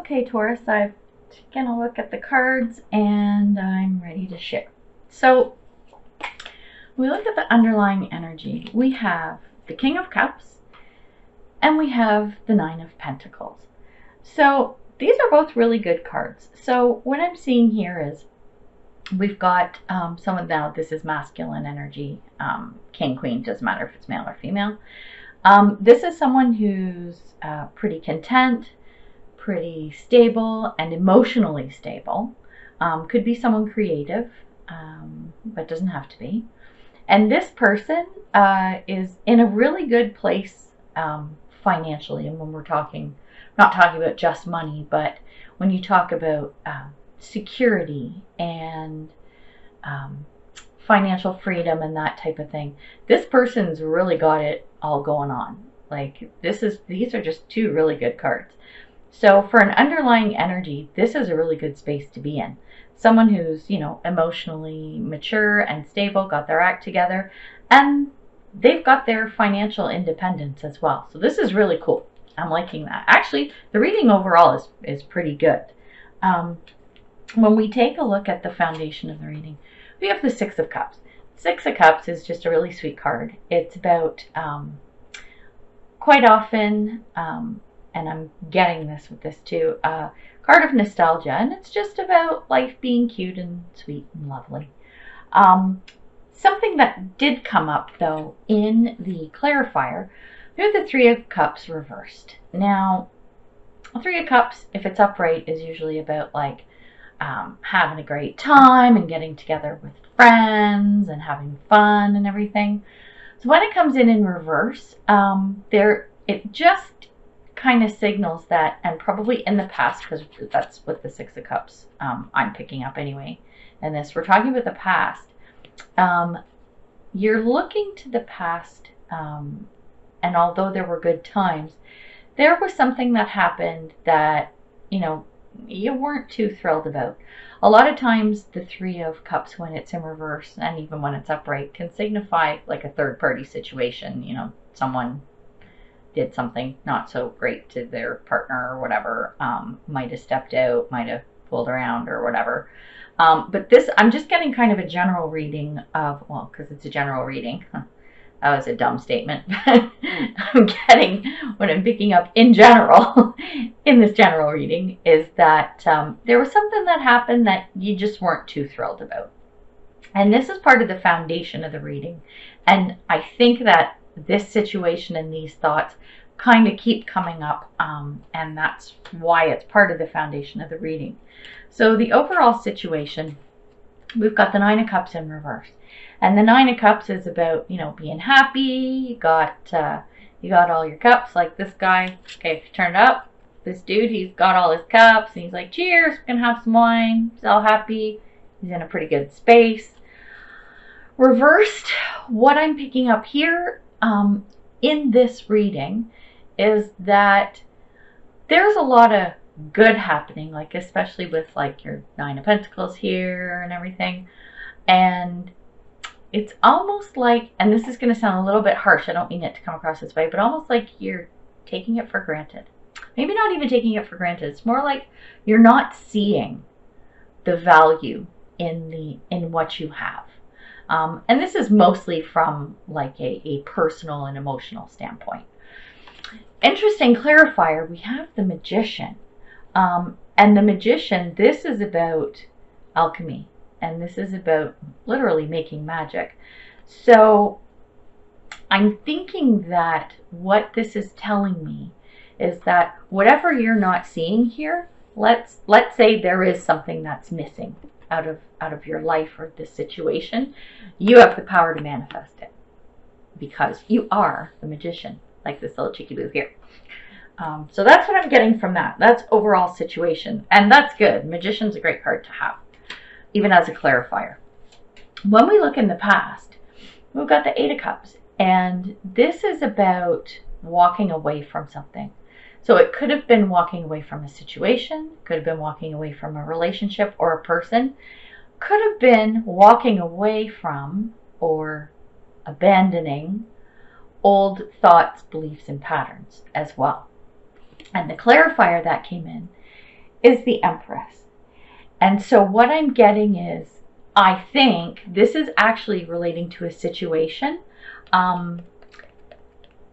Okay, Taurus, I've taken a look at the cards and I'm ready to share. So, we look at the underlying energy. We have the King of Cups and we have the Nine of Pentacles. So, these are both really good cards. So, what I'm seeing here is we've got someone, now this is masculine energy, King, Queen, doesn't matter if it's male or female. This is someone who's pretty content, pretty stable, and emotionally stable. Could be someone creative, but doesn't have to be. And this person is in a really good place financially. And when we're talking, not talking about just money, but when you talk about security and financial freedom and that type of thing, this person's really got it all going on. Like these are just two really good cards. So for an underlying energy, this is a really good space to be in. Someone who's, emotionally mature and stable, got their act together, and they've got their financial independence as well. So this is really cool. I'm liking that. Actually, the reading overall is pretty good. When we take a look at the foundation of the reading, we have the Six of Cups. Six of Cups is just a really sweet card. It's about, quite often, and I'm getting this with this too, card of nostalgia, and it's just about life being cute and sweet and lovely. Something that did come up though in the clarifier, we have the Three of Cups reversed. Now, Three of Cups, if it's upright, is usually about like having a great time and getting together with friends and having fun and everything. So when it comes in reverse, it just kind of signals that, and probably in the past, because that's what the Six of Cups I'm picking up anyway. And this, we're talking about the past. You're looking to the past, and although there were good times, there was something that happened that, you weren't too thrilled about. A lot of times the Three of Cups, when it's in reverse and even when it's upright, can signify like a third party situation. Someone did something not so great to their partner or whatever, might have stepped out, might have pulled around or whatever. But this, I'm just getting kind of a general reading of, well, because it's a general reading. That was a dumb statement. I'm getting, what I'm picking up in general, in this general reading, is that there was something that happened that you just weren't too thrilled about. And this is part of the foundation of the reading. And I think that this situation and these thoughts kind of keep coming up, and that's why it's part of the foundation of the reading. So the overall situation, we've got the Nine of Cups in reverse. And the Nine of Cups is about, being happy. You got all your cups, like this guy. Okay, if you turn it up, this dude, he's got all his cups, and he's like, cheers, we're gonna have some wine. He's all happy. He's in a pretty good space. Reversed, what I'm picking up here in this reading is that there's a lot of good happening, like especially with like your Nine of Pentacles here and everything. And it's almost like, and this is going to sound a little bit harsh, I don't mean it to come across this way, but almost like you're taking it for granted. Maybe not even taking it for granted. It's more like you're not seeing the value in what you have. And this is mostly from like a personal and emotional standpoint. Interesting clarifier, we have the Magician. And the Magician, this is about alchemy. And this is about literally making magic. So I'm thinking that what this is telling me is that whatever you're not seeing here, let's say there is something that's missing out of your life or this situation, you have the power to manifest it because you are the Magician, like this little cheeky boo here. So that's what I'm getting from that. That's overall situation, and that's good. Magician's a great card to have, even as a clarifier. When we look in the past, we've got the Eight of Cups, and this is about walking away from something. So it could have been walking away from a situation, could have been walking away from a relationship or a person, could have been walking away from or abandoning old thoughts, beliefs, and patterns as well. And the clarifier that came in is the Empress. And so what I'm getting is, I think this is actually relating to a situation,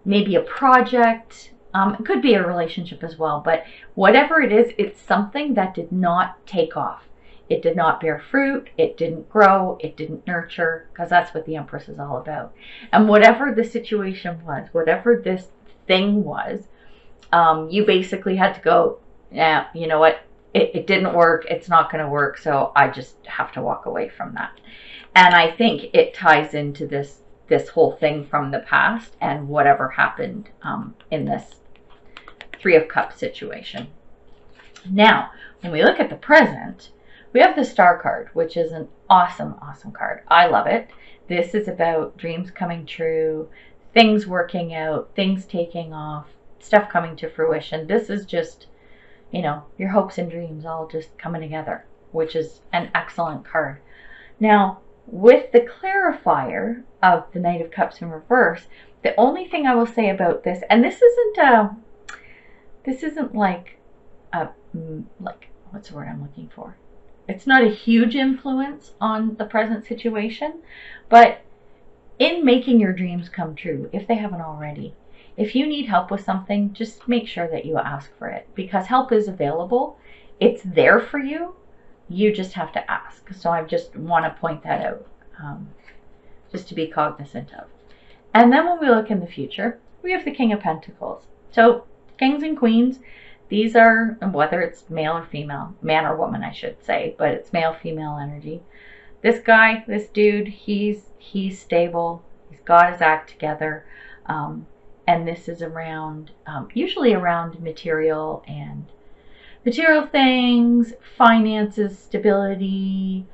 maybe a project, it could be a relationship as well, but whatever it is, it's something that did not take off. It did not bear fruit, it didn't grow, it didn't nurture, because that's what the Empress is all about. And whatever the situation was, whatever this thing was, you basically had to go, yeah, you know what, it didn't work, it's not going to work, so I just have to walk away from that. And I think it ties into this whole thing from the past and whatever happened in this Three of Cups situation. Now, when we look at the present, we have the Star card, which is an awesome, awesome card. I love it. This is about dreams coming true, things working out, things taking off, stuff coming to fruition. This is just, you know, your hopes and dreams all just coming together, which is an excellent card. Now, with the clarifier of the Knight of Cups in reverse, the only thing I will say about this, and this isn't like what's the word I'm looking for? It's not a huge influence on the present situation, but in making your dreams come true, if they haven't already, if you need help with something, just make sure that you ask for it, because help is available. It's there for you. You just have to ask. So I just want to point that out, just to be cognizant of. And then when we look in the future, we have the King of Pentacles. So kings and queens, these are, whether it's male or female, man or woman, I should say, but it's male, female energy. This guy, this dude, he's stable. He's got his act together. And this is around, usually around material things, finances, stability,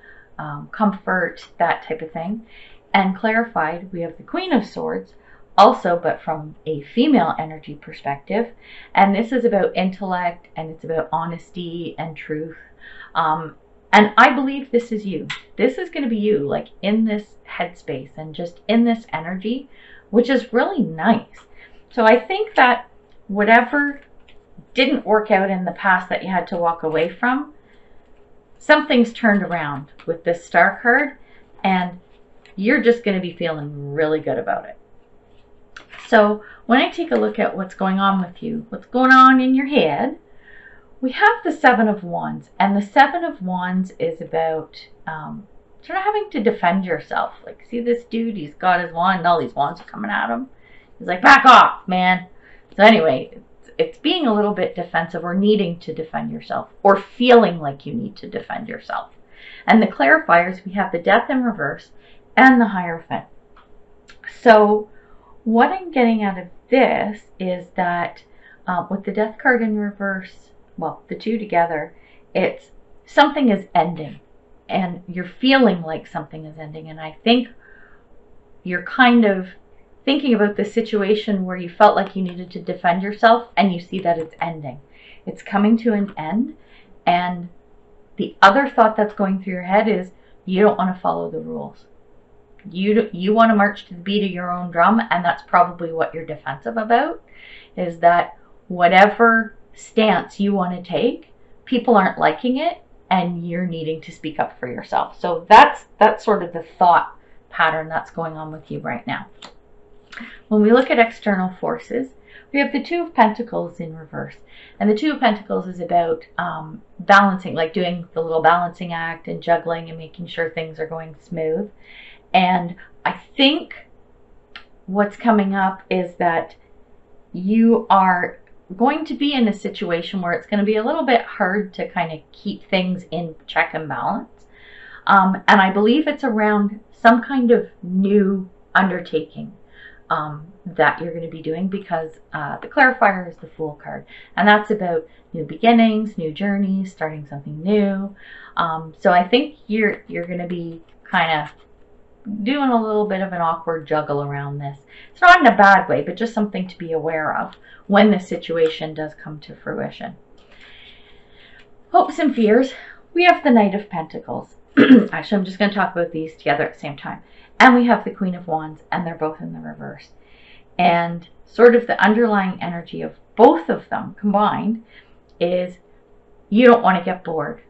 comfort, that type of thing. And clarified, we have the Queen of Swords, also, but from a female energy perspective. And this is about intellect, and it's about honesty and truth. And I believe this is you. This is going to be you, like in this headspace and just in this energy, which is really nice. So I think that whatever didn't work out in the past that you had to walk away from, something's turned around with this Star card, and you're just going to be feeling really good about it. So when I take a look at what's going on with you, what's going on in your head, we have the Seven of Wands. And the Seven of Wands is about sort of having to defend yourself. Like, see this dude, he's got his wand, and all these wands are coming at him. He's like, back off, man. So anyway, it's being a little bit defensive, or needing to defend yourself, or feeling like you need to defend yourself. And the clarifiers, we have the Death in reverse and the Hierophant. So what I'm getting out of this is that with the Death card in reverse, well, the two together, it's something is ending, and you're feeling like something is ending. And I think you're kind of thinking about the situation where you felt like you needed to defend yourself, and you see that it's ending. It's coming to an end. And the other thought that's going through your head is you don't want to follow the rules. You want to march to the beat of your own drum, and that's probably what you're defensive about, is that whatever stance you want to take, people aren't liking it, and you're needing to speak up for yourself. So that's sort of the thought pattern that's going on with you right now. When we look at external forces, we have the Two of Pentacles in reverse. And the Two of Pentacles is about balancing, like doing the little balancing act and juggling and making sure things are going smooth. And I think what's coming up is that you are going to be in a situation where it's going to be a little bit hard to kind of keep things in check and balance. And I believe it's around some kind of new undertaking that you're going to be doing, because the clarifier is the Fool card, and that's about new beginnings, new journeys, starting something new. So I think you're going to be kind of doing a little bit of an awkward juggle around this. It's not in a bad way, but just something to be aware of when the situation does come to fruition. Hopes and fears. We have the Knight of Pentacles. Actually, I'm just going to talk about these together at the same time. And we have the Queen of Wands, and they're both in the reverse. And sort of the underlying energy of both of them combined is you don't want to get bored.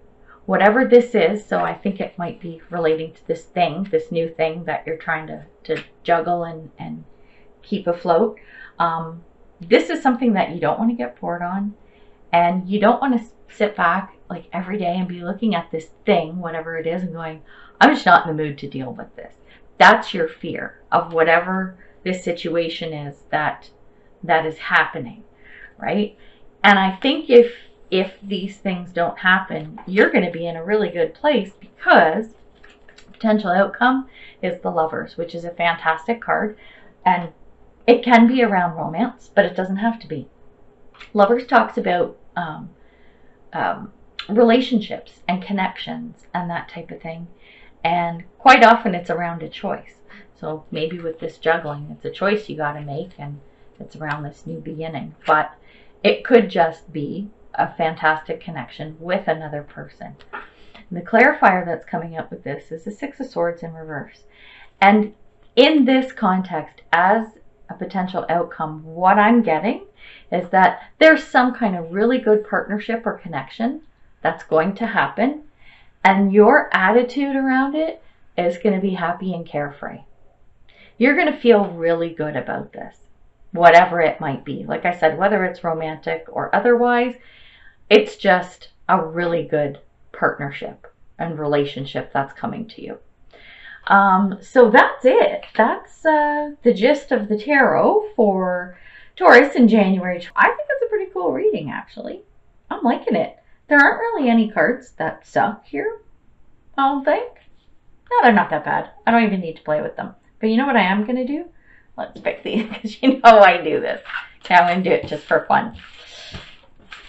Whatever this is, so I think it might be relating to this thing, this new thing that you're trying to juggle and keep afloat. This is something that you don't want to get bored on, and you don't want to sit back like every day and be looking at this thing, whatever it is, and going, I'm just not in the mood to deal with this. That's your fear of whatever this situation is that is happening, right? And I think if these things don't happen, you're going to be in a really good place, because potential outcome is the Lovers, which is a fantastic card, and it can be around romance, but it doesn't have to be. Lovers talks about relationships and connections and that type of thing, and quite often it's around a choice. So maybe with this juggling, it's a choice you got to make, and it's around this new beginning, but it could just be a fantastic connection with another person. And the clarifier that's coming up with this is the Six of Swords in reverse. And in this context, as a potential outcome, what I'm getting is that there's some kind of really good partnership or connection that's going to happen, and your attitude around it is going to be happy and carefree. You're going to feel really good about this, whatever it might be. Like I said, whether it's romantic or otherwise, it's just a really good partnership and relationship that's coming to you. So that's it. That's the gist of the tarot for Taurus in January. I think it's a pretty cool reading, actually. I'm liking it. There aren't really any cards that suck here, I don't think. No, they're not that bad. I don't even need to play with them. But you know what I am going to do? Let's pick these, because you know I do this. Okay, I'm going to do it just for fun.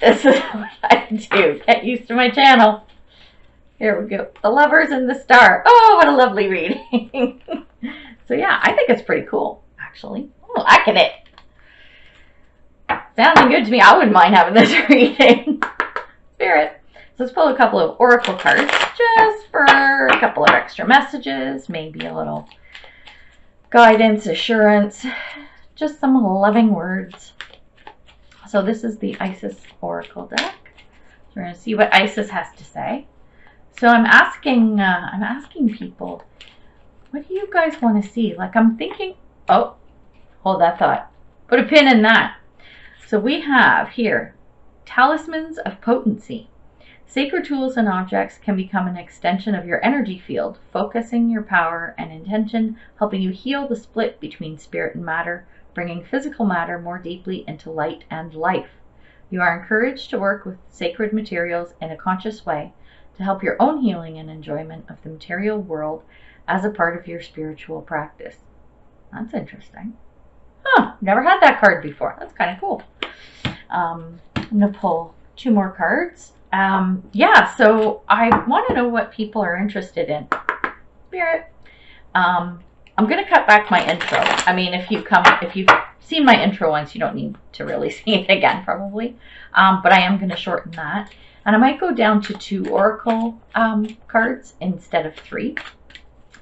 This is what I do. Get used to my channel. Here we go. The Lovers and the Star. Oh, what a lovely reading. So yeah, I think it's pretty cool, actually. I'm liking it. Sounding good to me. I wouldn't mind having this reading. Spirit. So let's pull a couple of oracle cards just for a couple of extra messages, maybe a little guidance, assurance, just some loving words. So this is the Isis Oracle deck. So we're going to see what Isis has to say. So I'm asking people, what do you guys want to see? Like, I'm thinking, oh, hold that thought. Put a pin in that. So we have here, talismans of potency. Sacred tools and objects can become an extension of your energy field, focusing your power and intention, helping you heal the split between spirit and matter, bringing physical matter more deeply into light and life. You are encouraged to work with sacred materials in a conscious way to help your own healing and enjoyment of the material world as a part of your spiritual practice. That's interesting. Huh, never had that card before. That's kind of cool. I'm going to pull two more cards. Yeah, so I want to know what people are interested in. Spirit. I'm going to cut back my intro. I mean, if you've seen my intro once, you don't need to really see it again, probably. But I am going to shorten that. And I might go down to 2 oracle cards instead of 3.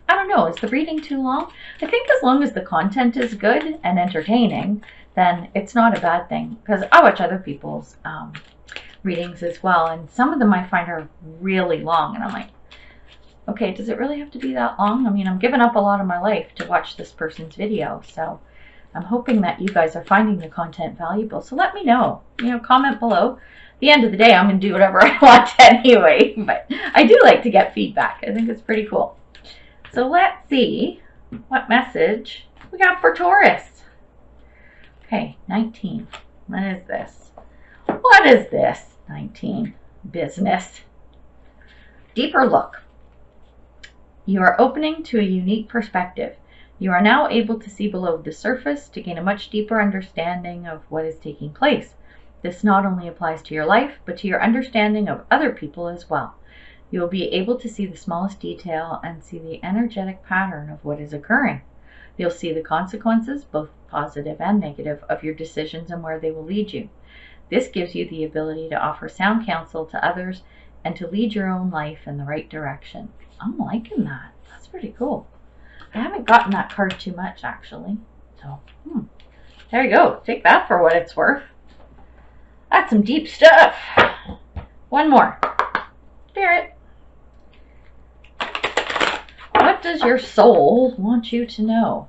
I don't know. Is the reading too long? I think as long as the content is good and entertaining, then it's not a bad thing. Because I watch other people's readings as well, and some of them I find are really long, and I'm like, okay, does it really have to be that long? I mean, I'm giving up a lot of my life to watch this person's video, so I'm hoping that you guys are finding the content valuable. So let me know. You know, comment below. At the end of the day, I'm going to do whatever I want anyway, but I do like to get feedback. I think it's pretty cool. So let's see what message we got for Taurus. Okay, 19. What is this? What is this? 19. Business. Deeper look. You are opening to a unique perspective. You are now able to see below the surface to gain a much deeper understanding of what is taking place. This not only applies to your life, but to your understanding of other people as well. You will be able to see the smallest detail and see the energetic pattern of what is occurring. You'll see the consequences, both positive and negative, of your decisions and where they will lead you. This gives you the ability to offer sound counsel to others and to lead your own life in the right direction. I'm liking that. That's pretty cool. I haven't gotten that card too much, actually. So, there you go. Take that for what it's worth. That's some deep stuff. One more. Spirit, what does your soul want you to know?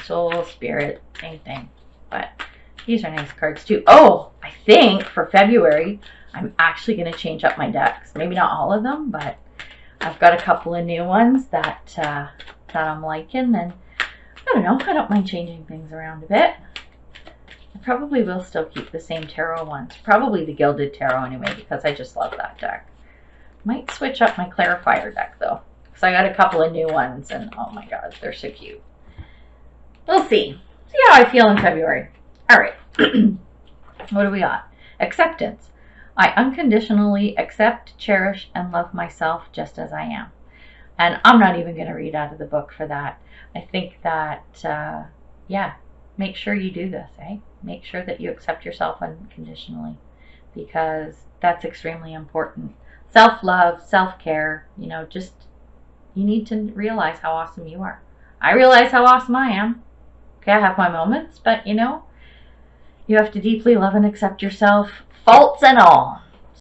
Soul, spirit, same thing. But these are nice cards too. Oh, I think for February, I'm actually going to change up my decks. Maybe not all of them, but I've got a couple of new ones that I'm liking. And I don't know, I don't mind changing things around a bit. I probably will still keep the same tarot ones. Probably the Gilded Tarot anyway, because I just love that deck. Might switch up my Clarifier deck though, because I got a couple of new ones and oh my god, they're so cute. We'll see. See how I feel in February. All right. What do we got? Acceptance. I unconditionally accept, cherish, and love myself just as I am. And I'm not even going to read out of the book for that. I think that, yeah, make sure you do this, eh? Make sure that you accept yourself unconditionally, because that's extremely important. Self-love, self-care, you know, just, you need to realize how awesome you are. I realize how awesome I am. Okay, I have my moments, but you know, you have to deeply love and accept yourself, faults and all.